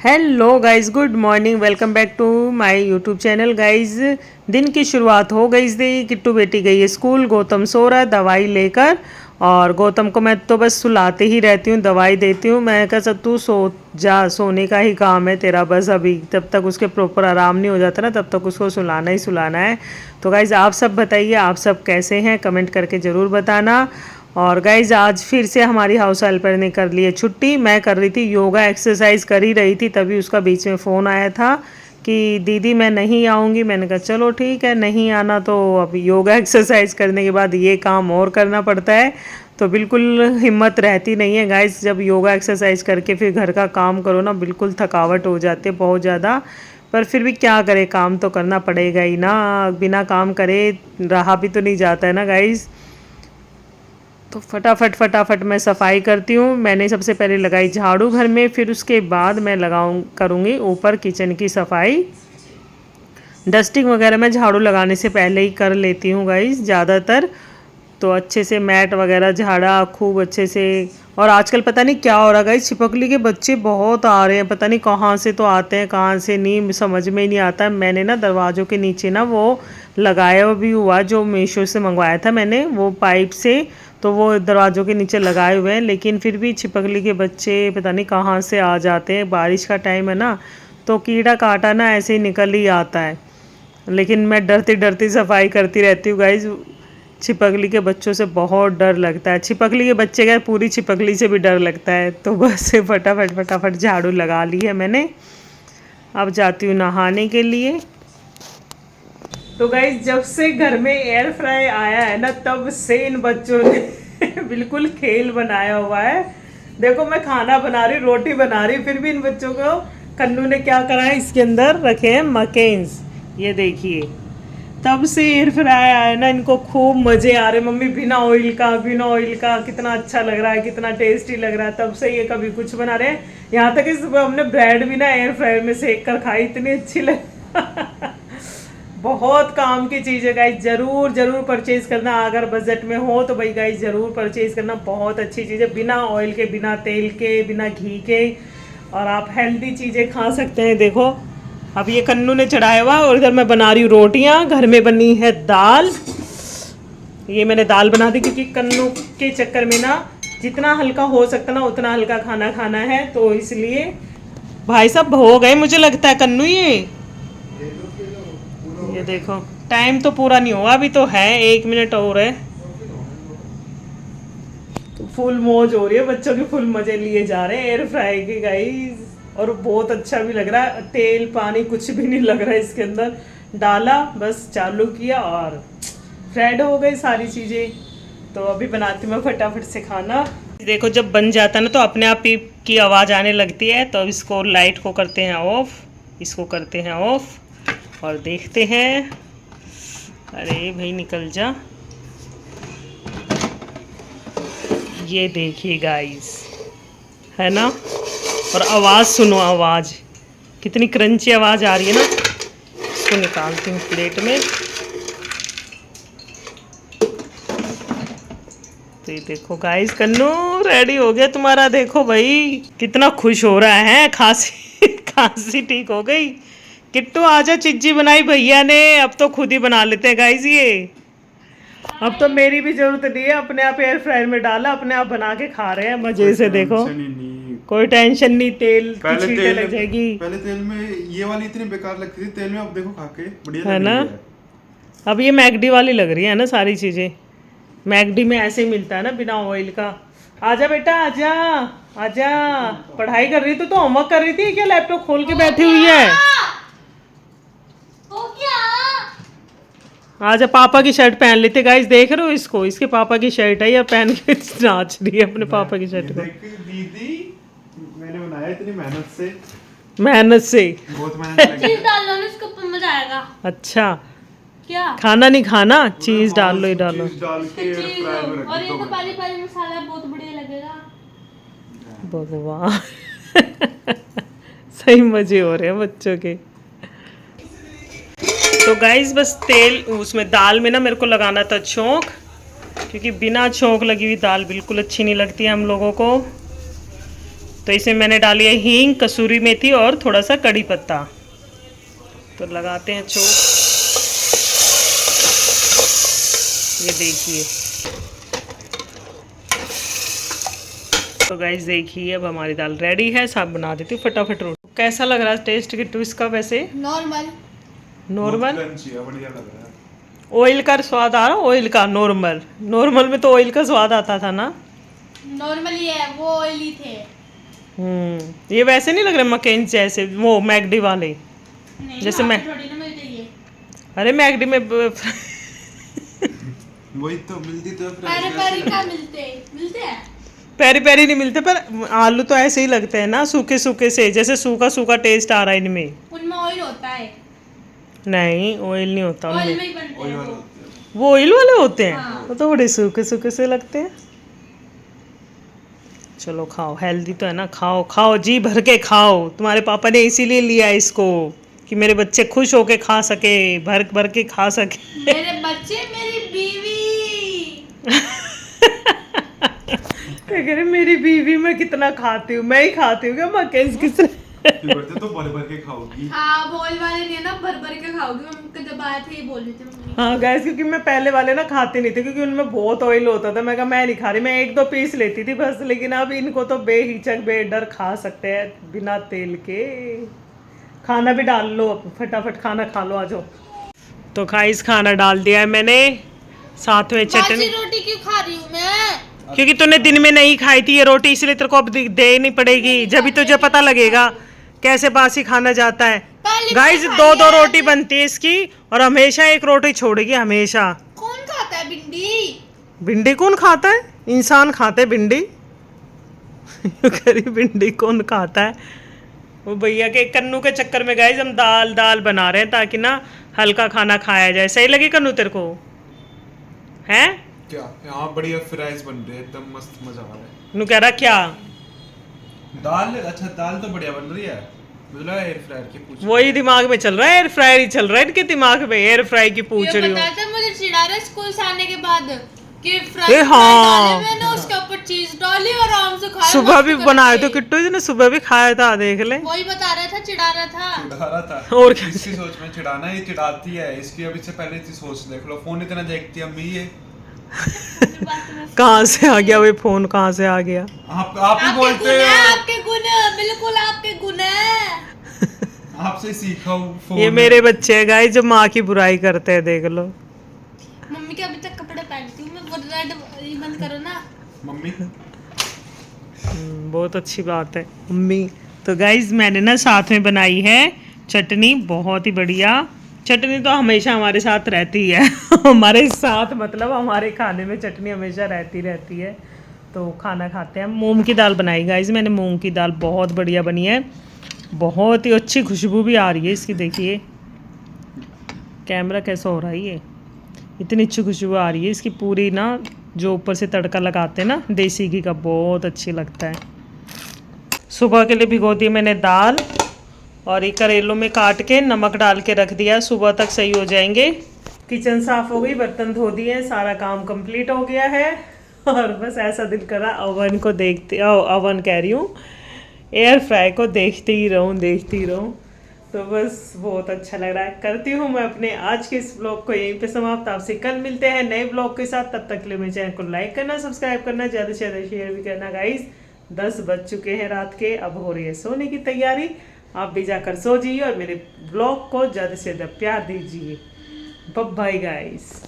Hello guys, good morning. Welcome back to my YouTube channel. Guys, दिन की शुरुआत हो गई थी। किट्टू बेटी गई है स्कूल, गौतम सो रहा है दवाई लेकर। और गौतम को मैं तो बस सुलाते ही रहती हूँ, दवाई देती हूँ। मैं कहा सब तू सो जा, सोने का ही काम है तेरा बस। अभी जब तक उसके प्रॉपर आराम नहीं हो जाता ना, तब तक उसको सुलाना ही सुलाना है। तो गाइस, आप सब बताइए, आप सब कैसे हैं? कमेंट करके ज़रूर बताना। और गाइज, आज फिर से हमारी हाउस हेल्पर ने कर ली है छुट्टी। मैं कर रही थी योगा, एक्सरसाइज कर ही रही थी, तभी उसका बीच में फ़ोन आया था कि दीदी मैं नहीं आऊँगी। मैंने कहा चलो ठीक है, नहीं आना तो अब योगा एक्सरसाइज करने के बाद ये काम और करना पड़ता है। तो बिल्कुल हिम्मत रहती नहीं है गाइज, जब योगा एक्सरसाइज करके फिर घर का काम करो ना, बिल्कुल थकावट हो जाती है बहुत ज़्यादा। पर फिर भी क्या करे, काम तो करना पड़ेगा ही ना। बिना काम करे रहा भी तो नहीं जाता है ना गाइज़। तो फटाफट फटाफट मैं सफाई करती हूँ। मैंने सबसे पहले लगाई झाड़ू घर में, फिर उसके बाद मैं करूँगी ऊपर किचन की सफाई। डस्टिंग वगैरह मैं झाड़ू लगाने से पहले ही कर लेती हूँ गाइस ज़्यादातर। तो अच्छे से मैट वगैरह झाड़ा खूब अच्छे से। और आजकल पता नहीं क्या हो रहा गाइस, छिपकली के बच्चे बहुत आ रहे हैं, पता नहीं कहाँ से तो आते हैं कहाँ से नहीं समझ में ही नहीं आता। मैंने ना दरवाज़ों के नीचे ना वो लगाया भी हुआ, जो मीशो से मंगवाया था मैंने वो पाइप से। तो वो दरवाज़ों के नीचे लगाए हुए हैं, लेकिन फिर भी छिपकली के बच्चे पता नहीं कहाँ से आ जाते हैं। बारिश का टाइम है ना, तो कीड़ा काटा ना ऐसे ही निकल ही आता है। लेकिन मैं डरती डरती सफाई करती रहती हूँ गाइज। छिपकली के बच्चों से बहुत डर लगता है। छिपकली के बच्चे क्या, पूरी छिपकली से भी डर लगता है। तो बस फटाफट फटाफट झाड़ू लगा ली है मैंने। अब जाती हूँ नहाने के लिए। तो गाइज, जब से घर में एयर फ्राई आया है ना, तब से इन बच्चों ने बिल्कुल खेल बनाया हुआ है। देखो मैं खाना बना रही, रोटी बना रही, फिर भी इन बच्चों को कन्नू ने क्या करा है, इसके अंदर रखे हैं मकेन्स। ये देखिए, तब से एयर फ्राई आया है ना, इनको खूब मजे आ रहे। मम्मी बिना ऑयल का, बिना ऑयल का कितना अच्छा लग रहा है, कितना टेस्टी लग रहा है। तब से ये कभी कुछ बना रहे हैं। यहाँ तक कि सुबह हमने ब्रेड भी ना एयर फ्राई में सेक कर खाई, इतनी अच्छी लग बहुत काम की चीज़ है गाइज। ज़रूर ज़रूर परचेज़ करना, अगर बजट में हो तो भाई गाइज ज़रूर परचेज़ करना। बहुत अच्छी चीज़ है, बिना ऑयल के, बिना तेल के, बिना घी के। और आप हेल्दी चीज़ें खा सकते हैं। देखो अब ये कन्नू ने चढ़ाया हुआ, और इधर मैं बना रही हूँ रोटियाँ। घर में बनी है दाल। ये मैंने दाल बना दी, क्योंकि कन्नू के चक्कर में ना जितना हल्का हो सकता ना उतना हल्का खाना खाना है, तो इसलिए। भाई साहब हो गए मुझे लगता है कन्नू ये देखो, टाइम तो पूरा नहीं हुआ, अभी तो है 1 मिनट और है। तो फुल मौज हो रही है, बच्चों की फुल मजे लिए जा रहे हैं एयर फ्राई के गाइस। और बहुत अच्छा भी लग रहा है, तेल पानी कुछ भी नहीं लग रहा है इसके अंदर। डाला, बस चालू किया और फ्राइड हो गई सारी चीज़ें। तो अभी बनाती हूँ मैं फटाफट से खाना। देखो जब बन जाता है ना, तो अपने आप पीप की आवाज़ आने लगती है। तो अब इसको लाइट को करते हैं ऑफ, इसको करते हैं ऑफ और देखते हैं। अरे भाई निकल जा। ये देखिए गाइस, है ना। और आवाज़ सुनो, आवाज़ कितनी क्रंची आवाज़ आ रही है ना। इसको निकालती हूँ प्लेट में। तो ये देखो गाइस, कन्नू रेडी हो गया तुम्हारा। देखो भाई कितना खुश हो रहा है। खांसी खांसी ठीक हो गई। किट्टू आजा, चिज्जी बनाई भैया ने, अब तो खुद ही बना लेते हैं गाइस ये। अब तो मेरी भी जरूरत नहीं है, अपने आप एयर फ्रायर में डाला, अपने आप बना के खा रहे हैं मजे से। देखो कोई टेंशन नहीं, तेल की छींटे लग जाएगी। पहले तेल में ये वाली इतनी बेकार लगती थी तेल में, अब देखो खा के बढ़िया है लग ना। रही है। अब ये मैगडी वाली लग रही है ना सारी चीज़ें। मैगडी में ऐसे ही मिलता है ना, बिना ऑयल का। आजा बेटा आजा, आजा। पढ़ाई कर रही तो होमवर्क कर रही थी क्या? लैपटॉप खोल के बैठी हुई है। आजा, पापा की शर्ट पहन लेते गाइस। देख रहे हो इसको, इसके पापा की शर्ट है, या पहन के नाच रही है अपने पापा की शर्ट को। दीदी मैंने बनाया इतनी मेहनत से, मेहनत से। बहुत मेहनत लगी चीज डाल लो ना, इसके ऊपर मजा आएगा। अच्छा, क्या खाना नहीं खाना, चीज डाल लो ही डालो। चीज डाल के एयर चीज फ्रायर में रख और दी ये तो तो पहले पहले मसाला है, बहुत बढ़िया लगेगा। भगवान सही मजे हो रहे हैं बच्चों के। तो गाइस बस तेल उसमें दाल में ना मेरे को लगाना था छौंक, क्योंकि बिना छौंक लगी हुई दाल बिल्कुल अच्छी नहीं लगती है हम लोगों को। तो इसमें मैंने डाली है हींग, कसूरी मेथी और थोड़ा सा कड़ी पत्ता। तो लगाते हैं छोंक। ये देखिए, तो गाइस देखिए अब हमारी दाल रेडी है। सब बना देती हूँ फटाफट रोटी। कैसा लग रहा है टेस्ट किट्टू इसका? वैसे नॉर्मल। नॉर्मल क्रंची है, बढ़िया लग रहा है। ऑयल का स्वाद आ रहा, ऑयल का। नॉर्मल नॉर्मल में तो ऑयल का स्वाद आता था ना। नॉर्मल ही है, वो ऑयली थे। ये वैसे नहीं लग रहे मकेन जैसे, वो मैगडी वाले। नहीं, जैसे मैं थोड़ी ना मिलती है। अरे मैगडी में वही तो मिलती तो पेरी पेरी का मिलते हैं। पेरी पेरी नहीं मिलते, पर आलू तो ऐसे ही लगते हैं ना, सूखे सूखे से, जैसे सूखा सूखा टेस्ट आ रहा है इनमें। उनमें ऑयल होता है। नहीं, ऑयल नहीं होता ऑयल उनमें। में ही बनते ऑयल हैं वाला वो। होता है। वो ऑयल वाले होते हैं। हाँ। वो तो बड़े सूखे सूखे से लगते हैं। चलो खाओ, हेल्दी तो है ना। खाओ खाओ, जी भर के खाओ। तुम्हारे पापा ने इसीलिए लिया है इसको कि मेरे बच्चे खुश होके खा सके, भर भर के खा सके। मेरे बच्चे, मेरी बीवी। कह रहे मेरी बीवी मैं कितना खाती हूँ, मैं ही खाती हूँ क्या मकेन्स किसने? ये बढ़ते तो भर भर के खाओगी। हाँ, बॉयल वाले नहीं है ना, भर भर के खाओगी। मम्मी जब आए थे ये बोल रही थी मम्मी। हाँ गैस, क्योंकि मैं पहले वाले ना खाती नहीं थी, क्योंकि उनमें बहुत ऑयल होता था। मैं कहा मैं नहीं खा रही, मैं एक दो पीस लेती थी बस। लेकिन अब इनको तो बेहिचक बेडर खा सकते हैं बिना तेल के। खाना भी डाल लो, फटाफट खाना खा लो, आ जाओ। तो गाइस खाना डाल दिया है मैंने, साथ में चटनी। बासी रोटी क्यों खा रही हूँ मैं? क्योंकि तूने दिन में नहीं खाई थी ये रोटी, इसलिए तेरे को अब देनी पड़ेगी। जब भी तुझे पता लगेगा कैसे बासी खाना जाता है। पहले गाइस मैंने दो खाई दो है। रोटी बनती है इसकी, और हमेशा एक रोटी छोड़ेगी, हमेशा। कौन खाता है भिंडी? भिंडी कौन खाता है? इंसान खाते हैं भिंडी। करी भिंडी कौन खाता है? वो भैया के कन्नू के चक्कर में गाइस हम दाल दाल बना रहे हैं, ताकि ना हल्का खाना खाया जाए। सही लगे कन्नू तेरे को? हैं? क्या यहाँ बढ़िया फ्राइज बन रहे हैं, एकदम मस्त, मजा आ रहा है। नू कह रहा क्या? दाल अच्छा, दाल तो बढ़िया बन रही है। मतलब एयर फ्रायर की पूछ। वही दिमाग में चल रहा है, एयर फ्रायर ही चल रहा है इनके दिमाग में। एयर फ्राई की पूछ ये रही हूँ। बताया था मुझे, चिढ़ा रहा स्कूल से आने के बाद कि ए, फ्राइज हाँ। डाले मैंने, उसके ऊपर चीज डाली और आराम से खाया। सुबह भी मस्त बनाए तो करके। किट्टू जी ने सुबह भी खाया था, देख ले। वही बता रहा था, चिढ़ा रहा था। चिढ़ा रहा था। और क्या? इसकी सोच में चिढ़ाना, ये चिढ़ाती है। इसकी अभी से पहले की सोच देख लो, फोन इतना देखती है अम्मी ये। कहाँ से आ गया वो फोन? कहाँ से आ गया? आप ही आपके बोलते गुण है, हो। आपके गुण, बिल्कुल आपके गुण है। आपसे सीखा हूँ फोन। ये मेरे बच्चे हैं गाइस, जो माँ की बुराई करते हैं, देख लो। मम्मी के अभी तक कपड़े पहनती हूँ मैं, वो रेड ये बंद करो ना। मम्मी बहुत अच्छी बात है मम्मी। तो गाइस मैंने ना साथ में बनाई है चटनी, बहुत ही बढ़िया। चटनी तो हमेशा हमारे साथ रहती है। हमारे साथ मतलब हमारे खाने में चटनी हमेशा रहती है। तो खाना खाते हैं। मूंग की दाल बनाई गाइस मैंने, मूंग की दाल बहुत बढ़िया बनी है। बहुत ही अच्छी खुशबू भी आ रही है इसकी। देखिए कैमरा कैसा हो रहा है, ये इतनी अच्छी खुशबू आ रही है इसकी। पूरी ना जो ऊपर से तड़का लगाते हैं ना देसी घी का, बहुत अच्छी लगता है। सुबह के लिए भिगो दी मैंने दाल, और ये करेलों में काट के नमक डाल के रख दिया, सुबह तक सही हो जाएंगे। किचन साफ हो गई, बर्तन धो दिए, सारा काम कंप्लीट हो गया है। और बस ऐसा दिल करा ओवन को देखते, ओवन कह रही हूँ, एयर फ्राई को देखती ही रहूँ। तो बस बहुत अच्छा लग रहा है। करती हूँ मैं अपने आज के इस ब्लॉग को यहीं पे समाप्त। आपसे कल मिलते हैं नए ब्लॉग के साथ। तब तक के लिए मेरे चैनल को लाइक करना, सब्सक्राइब करना, ज़्यादा से ज़्यादा शेयर भी करना गाइस। 10 बज चुके हैं रात के, अब हो रही है सोने की तैयारी। आप भी जाकर सो जाइए और मेरे ब्लॉग को ज़्यादा से ज़्यादा प्यार दीजिए। Bye bye guys.